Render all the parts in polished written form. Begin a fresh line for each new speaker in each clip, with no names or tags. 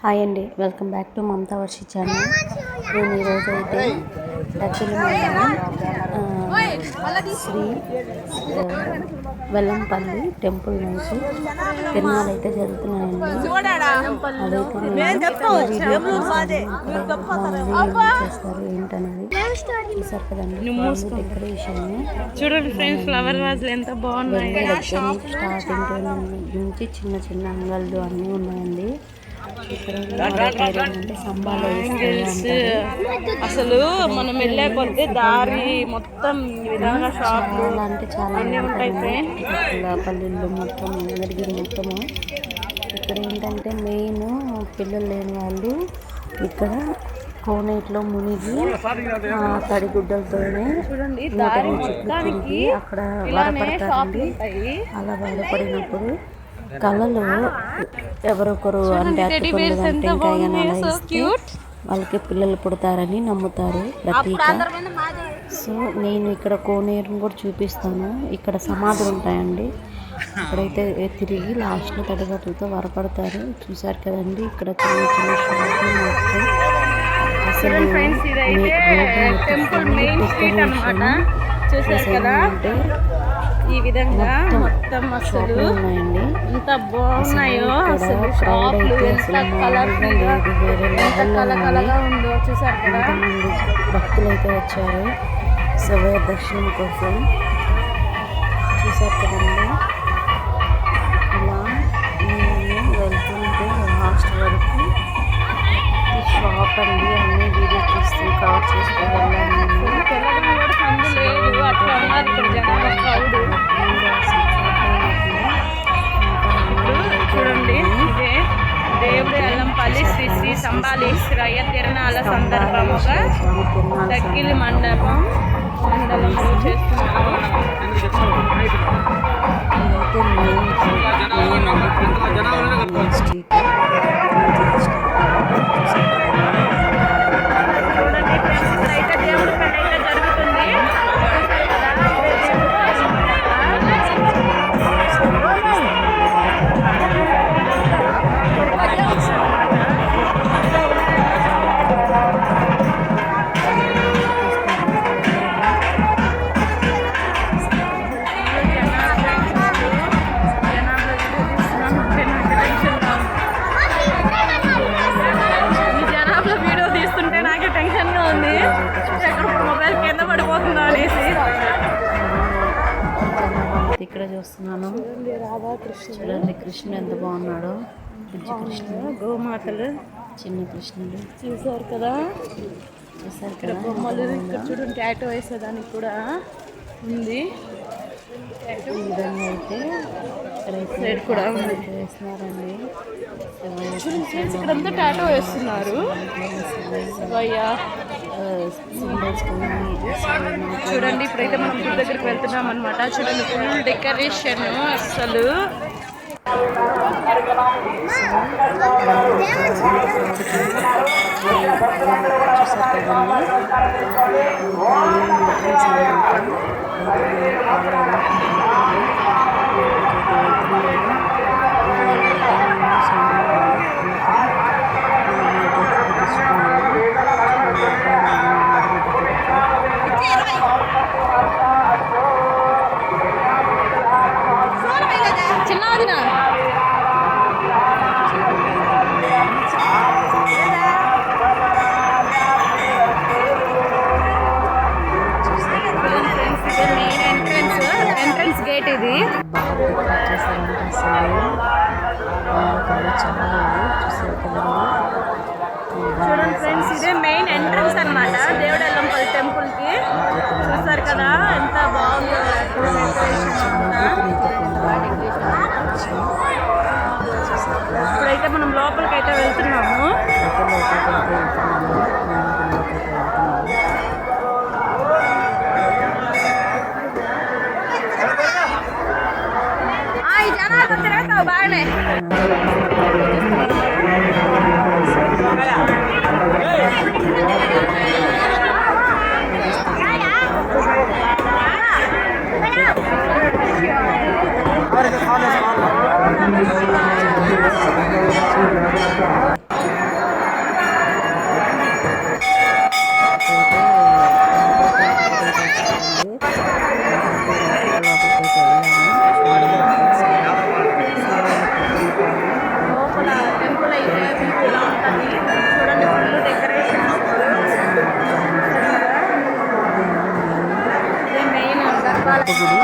Hi అండి, welcome back to Mamata Varshi channel. నేను ఈరోజు అయితే టచ్చులు శ్రీ వెల్లంపల్లి టెంపుల్ నుంచి తిరునాళ్ళు అయితే జరుగుతున్నాయండి. అదైతే చేస్తారు ఏంటనేది చూసారు కదండి. డెకరేషన్
చూడండి ఫ్రెండ్స్, ఫ్లవర్ వాజ్లు ఎంత బాగున్నాయి.
స్టార్టింగ్ నుంచి చిన్న చిన్న అంగళ్ళు అన్నీ ఉన్నాయండి.
అసలు మనం వెళ్ళే కొద్ది దారి మొత్తం ఈ విధంగా షాప్లు
అంటే చాలా
అన్నీ ఉంటాయి.
పల్లెళ్ళు మొత్తం ఎదగిరి మొత్తము. ఇక్కడ ఏంటంటే మెయిన్ పిల్లలు లేని వాళ్ళు ఇక్కడ కోనేట్లో మునిగి తడిగుడ్డలతోనే తిరిగి అక్కడ బాధపడతారండి. అలా బాధపడినప్పుడు కళలు ఎవరొకరు అంటే అట్టుకుంటే వాళ్ళకి పిల్లలు పుడతారని నమ్ముతారు ప్రతీక. సో నేను ఇక్కడ కోనేరుని కూడా చూపిస్తాను. ఇక్కడ సమాధులు ఉంటాయండి. ఇక్కడైతే తిరిగి లాస్ట్లో తడిగట్టులతో వరపడతారు. చూసారు కదండి, ఇక్కడ చిన్న చిన్న షాపులు మొత్తం అసలు
అంటే ఈ విధంగా మొత్తం అసలు ఎంత బాగున్నాయో. అసలు షాపులు ఎంత కలకలగా ఉందో చూసారు కదా.
భక్తులు అయితే వచ్చారు శివ దర్శనం కోసం. చూసారు కదండి, ఇలా నేను వెళ్తుంటే లాస్ట్ వరకు షాప్ అండి అన్ని వీడియో తీస్తూ కవర్ చేస్తూ వెళ్ళాను.
చూడండి, ఇదే దేవుడి వెల్లంపల్లి శ్రీ శ్రీ సంబాలేశ్వరయ్య తిరునాళ్ళ సందర్భంగా దక్కిలి మండలంలో చేస్తున్నాము.
ఇక్కడ చూస్తున్నాను. చూడండి కృష్ణుడు ఎంత బాగున్నాడో. కృష్ణుడు,
గోమాతలు,
చిన్న కృష్ణుడు
చూసారు కదా.
బొమ్మలు
ఇక్కడ చూడండి, టాటూ వేసేదానికి కూడా ఉంది.
ఈ విధంగా అయితే
సైడ్ కూడా ఉంది
వేస్తున్నారండి.
ఇక్కడంతా టాటూ వేస్తున్నారు. చూడండి, ఇప్పుడైతే మనం గుడి దగ్గరికి వెళ్తున్నాం అనమాట. చూడండి, ఫుల్ డెకరేషన్ అసలు. గేట్ ఇది చూడండి ఫ్రెండ్స్, ఇదే మెయిన్ ఎంట్రన్స్ అన్నమాట దేవుడి వెల్లంపల్లి టెంపుల్ కి. చూస్తారు కదా ఎంత బాగుందో. ఇప్పుడైతే మనం లోపలికి అయితే వెళ్తున్నాము. బాగానే
గుడి.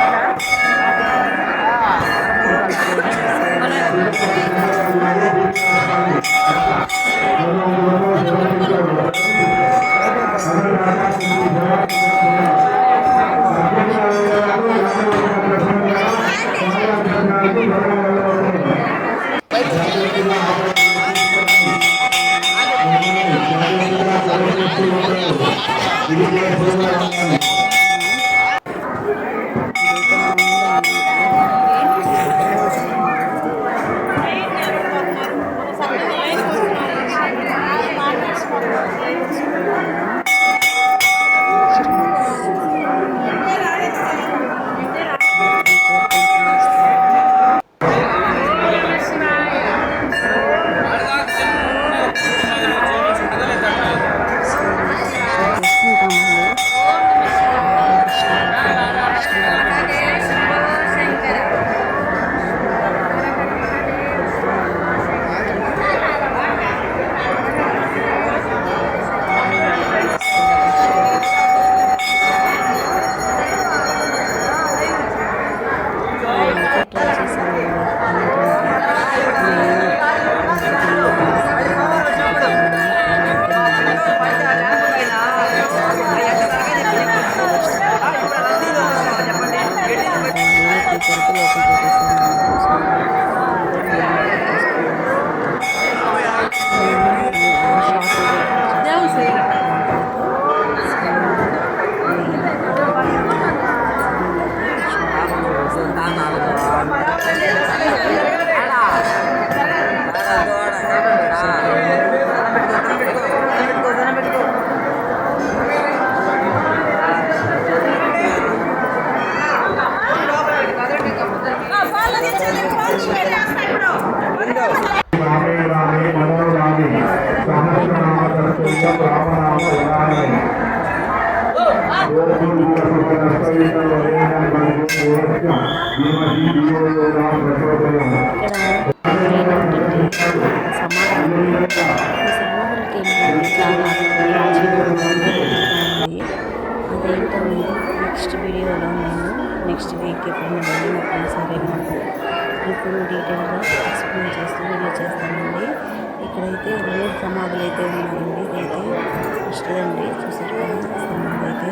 నెక్స్ట్ వీడియోలో నేను నెక్స్ట్ వీక్ ఎప్పుడైనా వెళ్ళినప్పుడు సరే ఇప్పుడు డీటెయిల్గా ఎక్స్ప్లెయిన్ చేస్తూ వీడియో చేస్తానండి. ఇక్కడైతే 3 సమాధులు అయితే ఉన్నాయండి. ఇదైతే ఫస్ట్ అండి, చూసారు కదా సమాధి అయితే.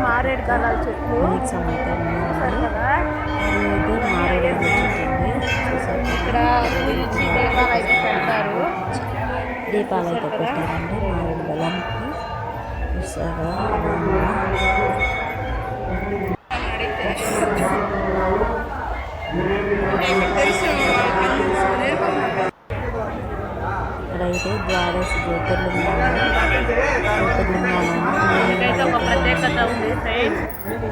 మారేడు దళాల చెట్లు ఇక్కడ దీపాలు అయితే పెడతారు.
దీపాలు అయితే పెట్టారండి మారేడు దళానికి. చూసారా ఇక్కడైతే ద్వాదశ జ్యోతిర్లింగాలు
ఇదైతే ఒక ప్రత్యేకత ఉంది ఫ్రెండ్స్.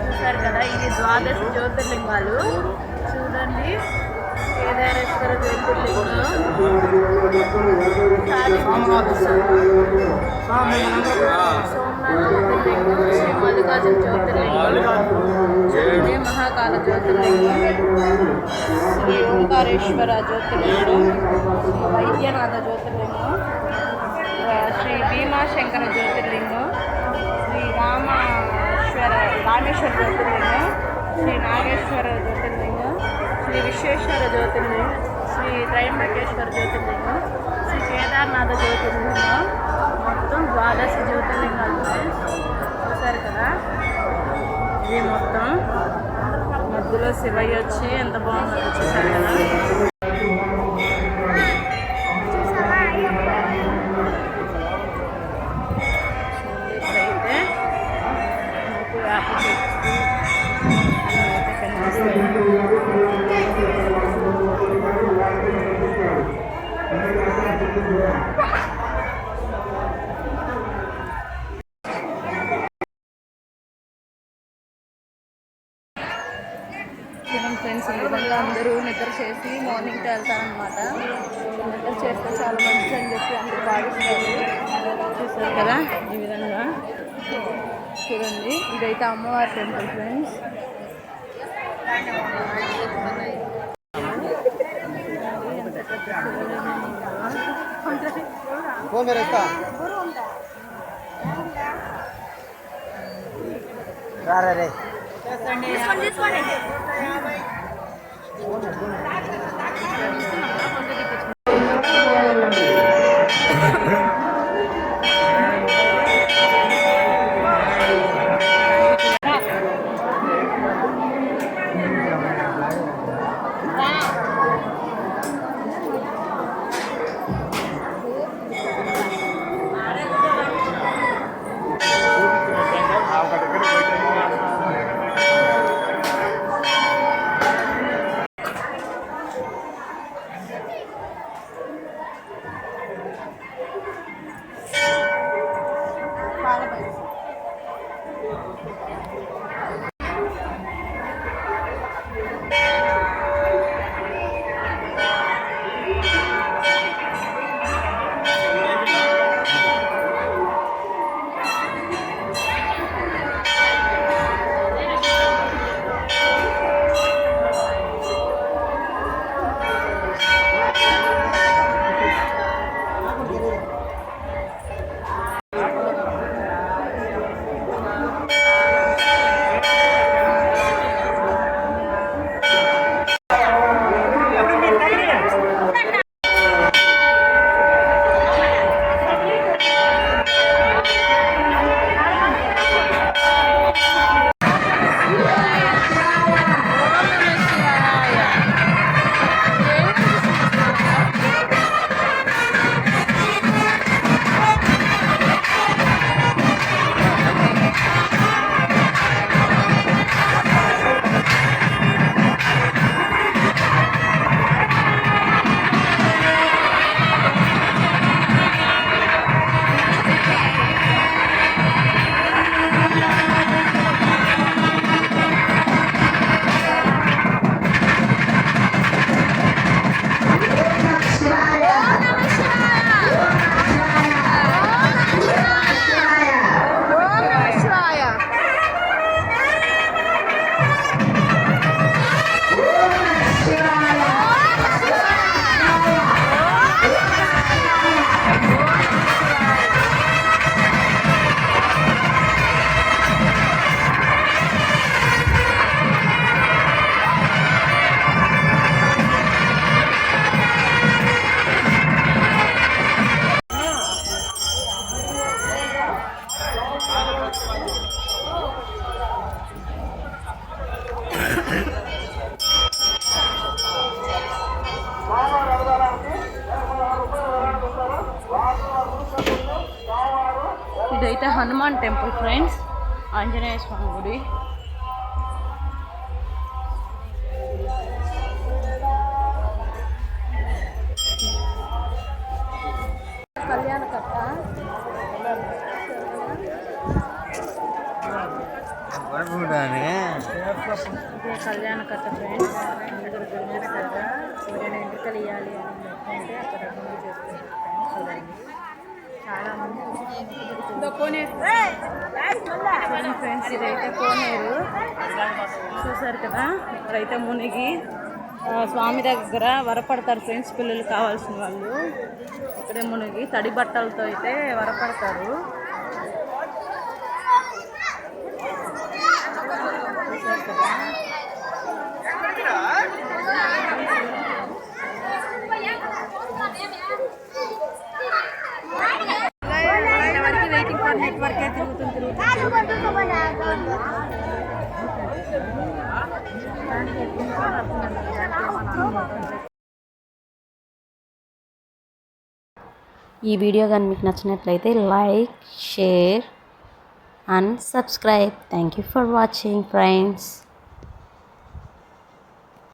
చూసారు కదా, ఇది ద్వాదశ జ్యోతిర్లింగాలు. చూడండి, కేదారేశ్వర జ్యోతిర్లింగం, సోమనాథ జ్యోతిర్లింగం, శ్రీ మల్లికార్జున జ్యోతిర్లింగం, శ్రీ మహాకాల జ్యోతిర్లింగం, శ్రీ ఓంకారేశ్వర జ్యోతిర్లింగం, శ్రీ వైద్యనాథ జ్యోతిర్లింగం, శ్రీ భీమాశంకర జ్యోతిర్లింగం, శ్రీ రామేశ్వర జ్యోతిర్లింగం, శ్రీ నాగేశ్వర జ్యోతిర్లింగం, శ్రీ విశ్వేశ్వర జ్యోతిర్లింగం, శ్రీ త్రయంబకేశ్వర జ్యోతిర్లింగం, శ్రీ కేదార్నాథ జ్యోతిర్లింగం. మొత్తం ద్వాదశ జ్యోతిర్లింగాలు చూసారు కదా. ఇది మొత్తం మధ్యలో శివయ్య వచ్చి ఎంత బాగుందో చూసారు కదా. ఇప్పుడైతే వేప చెట్టు చూడండి ఫ్రెండ్స్, ఈ విధంగా అందరూ నిద్ర చేసి మార్నింగ్ వెళ్తారనమాట. నిద్ర చేస్తే చాలా మంచిది అని చెప్పి అందరూ భావిస్తారు. చూస్తారు కదా ఈ విధంగా. చూడండి, ఇదైతే అమ్మవారి టెంపుల్ ఫ్రెండ్స్. ఇదైతే హనుమాన్ టెంపుల్ ఫ్రెండ్స్, ఆంజనేయ స్వామి గుడి. కళ్యాణకట్ట ఇదే కళ్యాణకట్ట ఫ్రెండ్స్. అందరూ కళ్యాణకట్ట ఎవరైనా ఎంపికలు ఇవ్వాలి అని చెప్పుకుంటే అక్కడ ముందు చేసుకుంటారు. చూడండి, చాలా మంది ఫ్రెండ్స్. ఇదైతే కోనేరు చూసారు కదా. ఇక్కడైతే మునిగి స్వామి దగ్గర వరపడతారు ఫ్రెండ్స్. పిల్లలు కావాల్సిన వాళ్ళు ఇక్కడే మునిగి తడి బట్టలతో అయితే వరపడతారు. చూసారు కదా. వెయిటింగ్ ఫర్ నెట్వర్క్ తిరుగుతుంది.
ఈ వీడియో కానీ మీకు నచ్చినట్లయితే like, share and subscribe. Thank you for watching friends.